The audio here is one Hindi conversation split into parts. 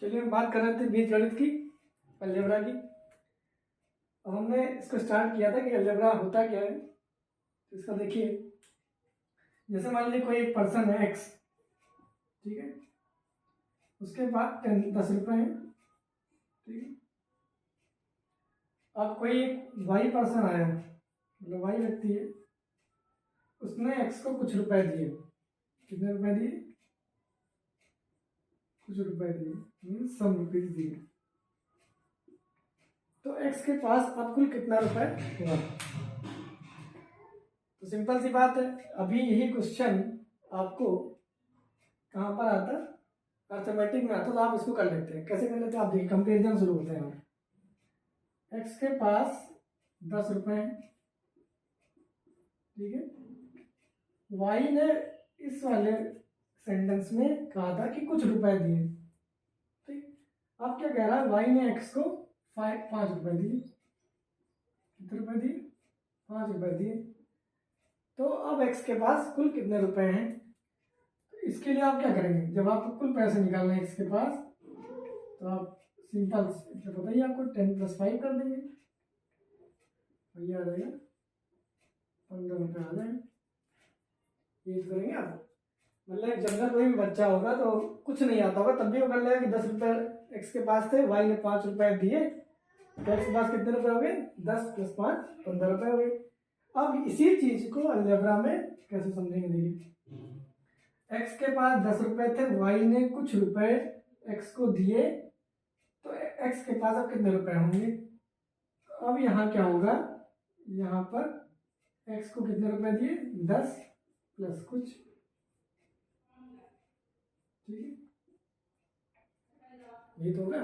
चलिए हम बात कर रहे थे बीजगणित की, अलजेब्रा की। अब हमने इसको स्टार्ट किया था कि अलजेब्रा होता क्या है। तो इसका देखिए, जैसे मान लीजिए कोई एक पर्सन है एक्स, ठीक है, उसके पास 10 रुपये हैं, ठीक है। अब कोई एक वाई पर्सन आया, मतलब वाई व्यक्ति है, उसने एक्स को कुछ रुपए दिए। कितने रुपए दिए? कुछ रुपए दिए, मीन्स सम रुपीज दिए। तो एक्स के पास अब कुल कितना रुपए हुआ? तो सिंपल सी बात है, अभी यही क्वेश्चन आपको कहाँ पर आता? अर्थमेटिक में आता। तो आप इसको कर लेते हैं। कैसे कर लेते हैं आप देखिए, कंपेरिजन शुरू होते हैं। एक्स के पास 10 रुपए हैं, ठीक है। वाई ने इस वाले सेंटेंस में कहा था कि कुछ रुपए दिए, ठीक। अब क्या कह रहा है? वाई ने एक्स को 5 रुपए दिए। कितने रुपए दिए? 5 रुपए दिए। तो अब एक्स के पास कुल कितने रुपए हैं? तो इसके लिए आप क्या करेंगे? जब आपको कुल पैसे निकालना है एक्स के पास, तो आप सिंपल पता ही आपको 10 + 5 कर देंगे, ये आ जाएगा 15 रुपये आ जाएगा। ये तो करेंगे आप। मतलब जब तक कोई भी बच्चा होगा तो कुछ नहीं आता होगा, तब भी वो कर लेगा कि 10 रुपये एक्स के पास थे, वाई ने 5 रुपये दिए, तो एक्स के पास कितने रुपए हो गए? 10 + 5 15 रुपये हो गए। अब इसी चीज को अलजेब्रा में कैसे समझेंगे? देखिए, एक्स के पास 10 रुपये थे, वाई ने कुछ रुपए एक्स को दिए, तो एक्स के पास अब कितने रुपए होंगे? अब यहाँ क्या होगा? यहाँ पर एक्स को कितने रुपए दिए? 10 + कुछ, ठीक है, ये तो होगा।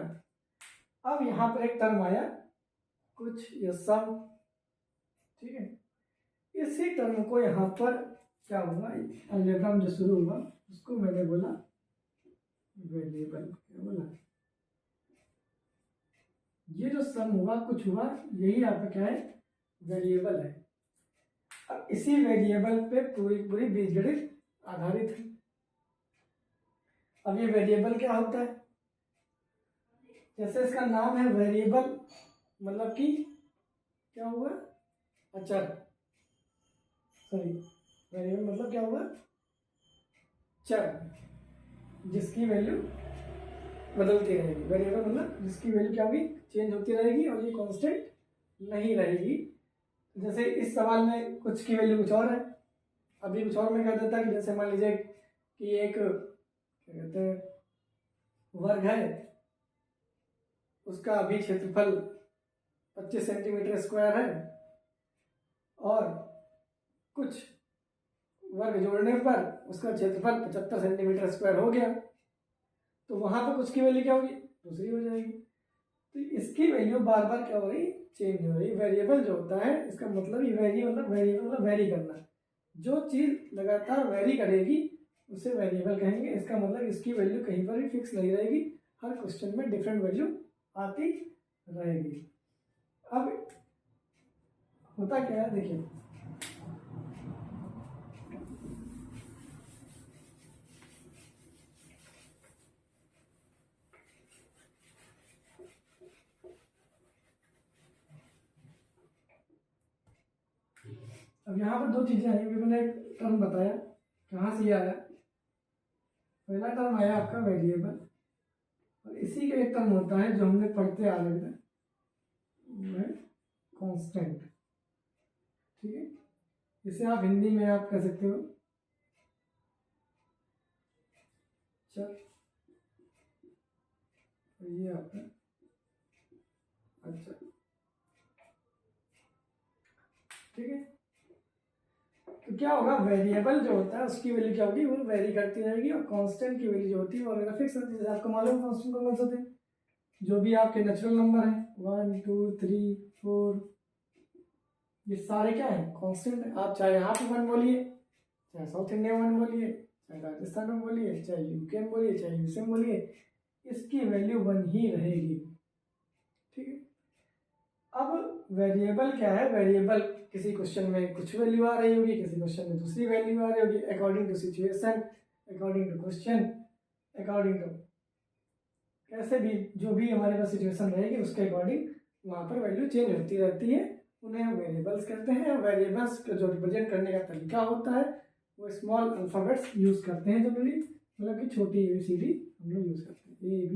अब यहाँ पर एक टर्म आया कुछ या सम, ठीक है। इसी टर्म को यहाँ पर क्या हुआ? अलजेब्रा में जो शुरू हुआ उसको मैंने बोला वेरिएबल। क्या बोला? ये जो सम हुआ, कुछ हुआ, यही आपका क्या है? वेरिएबल है। अब इसी वेरिएबल पे पूरी पूरी बीजगणित आधारित है। अब ये वेरिएबल क्या होता है? जैसे इसका नाम है वेरिएबल, मतलब कि क्या हुआ? अचर। सॉरी, वेरिएबल मतलब क्या हुआ? चर, जिसकी वैल्यू बदलती रहेगी। वेरिएबल मतलब जिसकी वैल्यू क्या होगी? चेंज होती रहेगी और ये कांस्टेंट नहीं रहेगी। जैसे इस सवाल में कुछ की वैल्यू कुछ और है, अभी कुछ और में कह देता कि जैसे मान लीजिए कि एक क्या कहते हैं वर्ग है, उसका अभी क्षेत्रफल 25 सेंटीमीटर स्क्वायर है और कुछ वर्ग जोड़ने पर उसका क्षेत्रफल 75 सेंटीमीटर स्क्वायर हो गया, तो वहां पर कुछ की वैल्यू क्या होगी? दूसरी हो जाएगी। तो इसकी वैल्यू बार बार क्या हो रही? चेंज हो रही। वेरिएबल जो होता है, इसका मतलब ये वेरिएबल मतलब वेरी करना। जो चीज लगातार वेरी करेगी उसे वेरिएबल कहेंगे। इसका मतलब इसकी वैल्यू कहीं पर भी फिक्स नहीं रहेगी, हर क्वेश्चन में डिफरेंट वैल्यू आती रहेगी। अब होता क्या है देखिए, अब यहाँ पर दो चीजें आई। मैंने एक टर्म बताया, कहाँ से आया? पहला टर्म आया आपका वेरिएबल, और इसी का एक टर्म होता है जो हमने पढ़ते आ रहे थे, कांस्टेंट, ठीक है। इसे आप हिंदी में आप कह सकते हो चर, ये आपका अच्छा, ठीक है। तो क्या होगा? वेरिएबल जो होता है उसकी वैल्यू क्या होगी? वो वेरी करती रहेगी, और कांस्टेंट की वैल्यू जो होती है वो हमेशा फिक्स रहती है। जैसे आपको मालूम कांस्टेंट कौन से होते हैं? जो भी आपके नेचुरल नंबर हैं, 1 2 3 4, ये सारे क्या है? कांस्टेंट है। आप चाहे यहाँ पे 1 बोलिए, चाहे साउथ इंडिया 1 बोलिए, चाहे राजस्थान में बोलिए, चाहे यूके में बोलिए, चाहे यूएसए में बोलिए, इसकी वैल्यू 1 ही रहेगी, ठीक है। अब वेरिएबल क्या है? वेरिएबल किसी क्वेश्चन में कुछ वैल्यू आ रही होगी, किसी क्वेश्चन में दूसरी वैल्यू आ रही होगी, according to situation, according to question, according to कैसे भी जो भी हमारे पास सिचुएशन रहेगी उसके अकॉर्डिंग वहाँ पर वैल्यू चेंज होती रहती है। उन्हें हम वेरिएबल्स कहते हैं। वेरिएबल्स का जो रिप्रेजेंट करने का तरीका होता है वो स्मॉल अल्फ़ाबेट्स यूज़ करते हैं जनरली, मतलब कि छोटी ABCD हम लोग यूज़ करते हैं। AB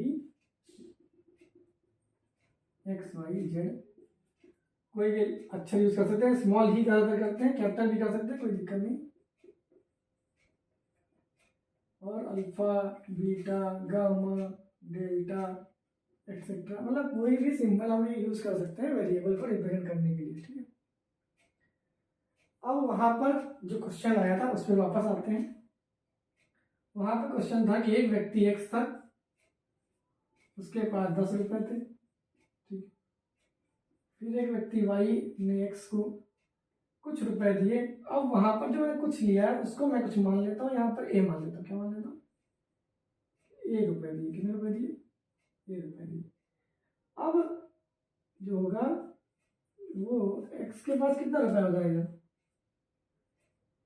XYZ, कोई भी अक्षर यूज़ कर सकते हैं, स्मॉल ही ज़्यादातर करते हैं, कैपिटल भी कर सकते हैं, कोई दिक्कत नहीं। और alpha, beta, gamma, delta etcetera, मतलब कोई भी सिंबल हम यूज़ कर सकते हैं वेरिएबल को रिप्रेजेंट करने के लिए, ठीक है। अब वहाँ पर जो क्वेश्चन आया था उस पर वापस आते हैं। वहाँ पर क्वेश्चन था कि एक व्यक्ति X था, उसके पास 10 रुपये थे, ठीक। फिर एक व्यक्ति Y ने X को कुछ रुपए दिए। अब वहाँ पर जो मैंने कुछ लिया है उसको मैं कुछ मान लेता हूँ, यहाँ पर A मान लेता हूँ। क्या मान लेता हूँ? A रुपए दिए। कितने रुपए दिए? A रुपए दिए। अब जो होगा वो X के पास कितना रुपया हो जाएगा?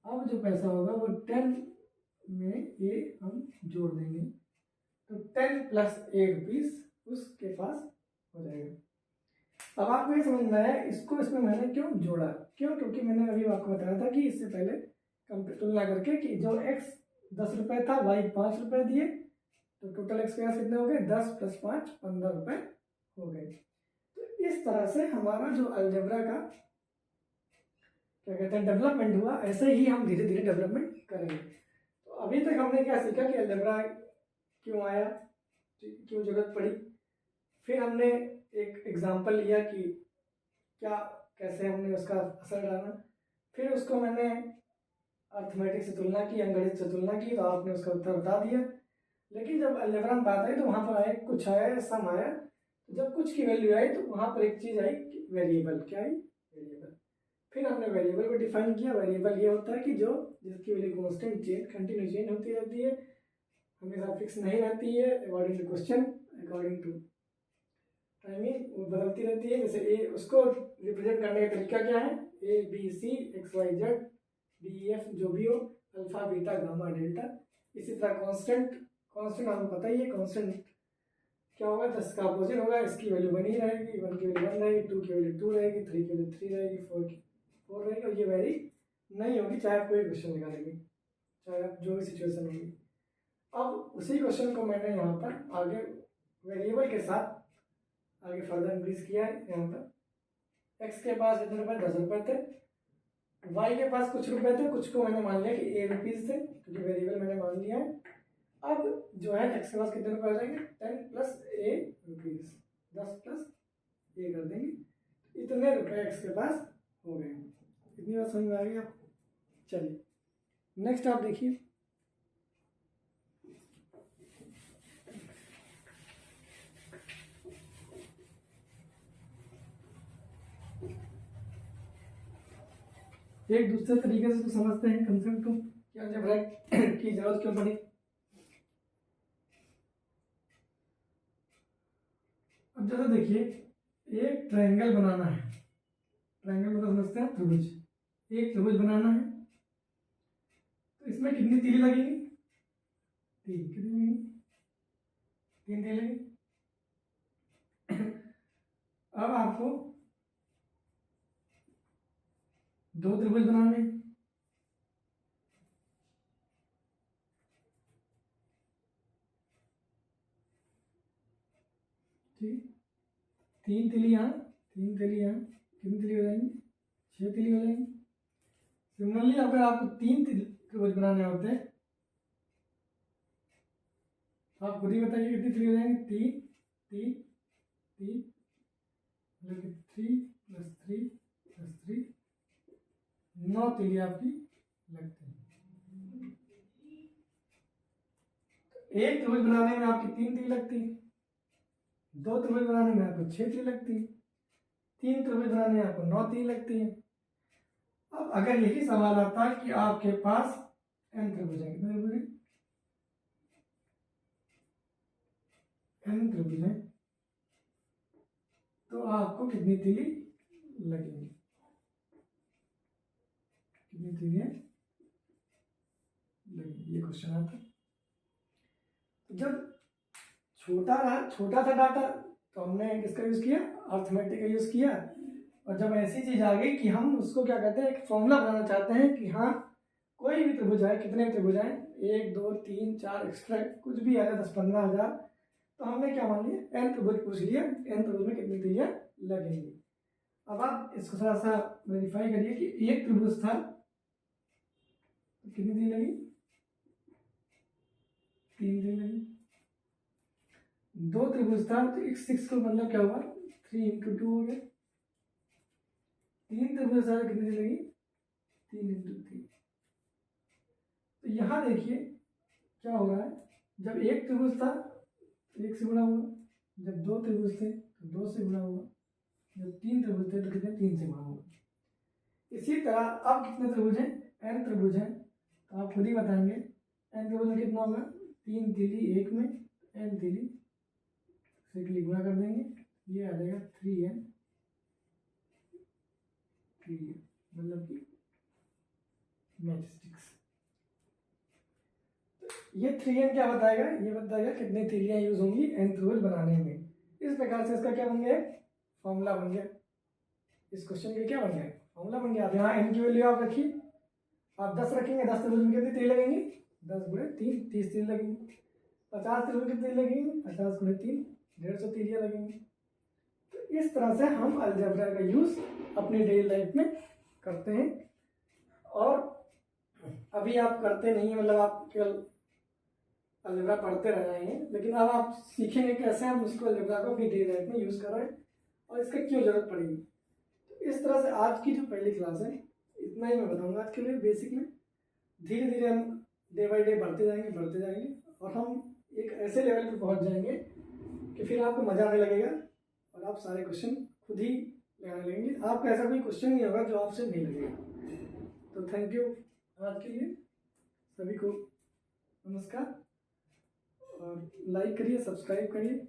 अब जो पैसा होगा वो 10 में A हम जोड़ देंगे, तो 10 + A रुपीज़ उसके पास हो जाएगा। अब आपको ये समझना है इसको इसमें मैंने क्यों जोड़ा, क्यों? क्योंकि मैंने अभी आपको बताया था कि इससे पहले तुलना करके कि जो X 10 रुपये था, Y 5 रुपये दिए, तो टोटल X के पास कितने हो गए? 10 + 5 15 रुपये हो गए। तो इस तरह से हमारा जो अलजेब्रा का क्या कहते हैं डेवलपमेंट हुआ, ऐसे ही हम धीरे धीरे डेवलपमेंट करेंगे। तो अभी तक हमने क्या सीखा कि अलजेब्रा क्यों आया, क्यों जरूरत पड़ी। फिर हमने एक एग्जाम्पल लिया कि क्या कैसे हमने उसका असर डाला। फिर उसको मैंने अर्थमेटिक से तुलना की, अंगणित से तुलना की, तो आपने उसका उत्तर बता दिया। लेकिन जब अलजेब्रा में बात आई तो वहाँ पर आया कुछ आया, सम आया। तो जब कुछ की वैल्यू आई तो वहाँ पर एक चीज़ आई कि वेरिएबल। क्या आई? वेरिएबल। फिर हमने वेरिएबल को डिफाइन किया। वेरिएबल ये होता है कि जो जिसकी value constant change continue change होती रहती है, हमेशा फिक्स नहीं रहती है, according to question, according to timing वो बदलती रहती है। जैसे ए, उसको रिप्रेजेंट करने का तरीका क्या है? ABC XYZ DEF जो भी हो, अल्फा, बीटा, गामा, डेल्टा। इसी तरह कांस्टेंट, कांस्टेंट आपको पता ही है कांस्टेंट क्या होगा? 10 का अपोजिट होगा, इसकी वैल्यू 1 ही रहेगी, 1 की वैल्यू 1 रहेगी, 2 की वैल्यू 2 रहेगी, 3 की वैल्यू 3 रहेगी, 4 की 4 रहेगी, और ये वेरी नहीं होगी चाहे आप कोई क्वेश्चन निकालेंगे, चाहे आप जो भी सिचुएशन होगी। अब उसी क्वेश्चन को मैंने यहाँ पर आगे वेरिएबल के साथ आगे फर्दर इंक्रीज किया है। यहाँ पर X के पास कितने रुपए? 10 रुपये थे। Y के पास कुछ रुपए थे, कुछ को मैंने मान लिया कि A रुपीज़ थे, क्योंकि वेरिएबल मैंने मान लिया है। अब जो है X के पास कितने रुपए हो जाएंगे? 10 + A रुपीज़, 10 + A कर देंगे, इतने रुपए X के पास हो गए। इतनी बात समझ में आ गई आपको? चलिए नेक्स्ट आप देखिए। एक दूसरे तरीके से तो समझते हैं कम से कम कि अलजेब्रा की जरूरत क्यों पड़ी। अब जैसे देखिए एक ट्रायंगल बनाना है, ट्रायंगल मतलब समझते हैं त्रिभुज। एक त्रिभुज बनाना है तो इसमें कितनी तीली लगेगी? 3। कितनी लगेगी? 3 तीली लगेगी। अब आपको 2 त्रिभुज बनाने हैं, ठीक। 3 तीली यहाँ, 3 तीली यहाँ, कितनी तीली हो जाएंगी? 6 तीली हो जाएंगी। सिमिलरली अगर आपको 3 त्रिभुज बनाने होते हैं तो आप खुद ही बताइए कितनी तीली हो जाएंगी? 3 3 3 मतलब 3 + 3 + 3, 9 तीली आपकी लगती है। एक त्रिभुज बनाने में आपकी 3 तीली लगती है, 2 त्रिभुज बनाने में आपको 6 तीली लगती है, 3 त्रिभुज बनाने में आपको 9 तीली लगती है। अब अगर यही सवाल आता है कि आपके पास n त्रिभुज है, कितने त्रिभुज है? n त्रिभुज है, तो आपको कितनी तीली लगेंगी? कितनी तीलियां लगेंगी? ये क्वेश्चन आता है। जब छोटा था डाटा तो हमने किसका यूज़ किया, अर्थमेटिक का यूज़ किया। और जब ऐसी चीज़ आ गई कि हम उसको क्या कहते हैं, एक फॉर्मूला बनाना चाहते हैं कि हाँ कोई भी त्रिभुज आए, कितने भी त्रिभुज आए, 1 2 3 4 एक्स्ट्रा कुछ भी आया 10-15 हज़ार, तो हमने क्या मान लिया, n त्रिभुज पूछ लिया, n त्रिभुज में कितनी तीलियाँ लगेंगी। अब आप इसको थोड़ा सा वेरीफाई करिए कि एक त्रिभुज था तो कितनी तीली लगी, 3 तीली लगी। 2 त्रिभुज था तो x 6 को मतलब क्या हुआ, 3 × 2 हो गया। 3 त्रिभुज था तो कितनी लगी, 3 × 3। तो यहाँ देखिए क्या हो रहा है, जब एक त्रिभुज था तो 1 से गुणा हुआ, जब 2 त्रिभुज थे तो 2 से गुणा हुआ, जब 3 त्रिभुज थे तो कितने, 3 से गुणा हुआ। इसी तरह अब कितने त्रिभुज हैं, n त्रिभुज हैं, तो आप खुद ही बताएंगे n त्रिभुज में कितना होगा, 3 तीली 1 में, n तीली से के लिए गुणा कर देंगे, ये आ जाएगा 3n, मतलब कि मैचस्टिक्स। ये 3n क्या बताएगा, ये बताएगा कितनी तीलियां यूज होंगी n त्रिभुज बनाने में। इस प्रकार से इसका क्या बन गया, फॉर्मूला बन गया। इस क्वेश्चन के क्या बन गया, फॉर्मूला बन गया। अब यहाँ n की वैल्यू आप रखिए, आप 10 रखेंगे, 10 त्रिभुज में कितनी तीली लगेंगी, 10 × 3 30 तीली लगेंगी। 50 त्रिभुज में कितनी लगेंगी, 50 × 3 150 तीलियां लगेंगी। तो इस तरह से हम अलजेब्रा का यूज अपनी डेली लाइफ में करते हैं। और अभी आप करते नहीं, मतलब आप केवल अलजेब्रा पढ़ते रह रहे हैं, लेकिन अब आप सीखेंगे कैसे हम उसको अलजेब्रा को अपनी डेली लाइफ में यूज़ कर रहे हैं और इसका क्यों जरूरत पड़ेगी। तो इस तरह से आज की जो पहली क्लास है, इतना ही मैं बताऊंगा आज के लिए बेसिक में। धीरे धीरे हम डे बाई डे बढ़ते जाएंगे और हम एक ऐसे लेवल पर पहुंच जाएंगे कि फिर आपको मज़ा आने लगेगा और आप सारे क्वेश्चन खुद ही लगाने लगेंगे। आपका ऐसा कोई क्वेश्चन नहीं होगा जो आपसे नहीं लगेगा। तो थैंक यू आज के लिए, सभी को नमस्कार, और लाइक करिए, सब्सक्राइब करिए।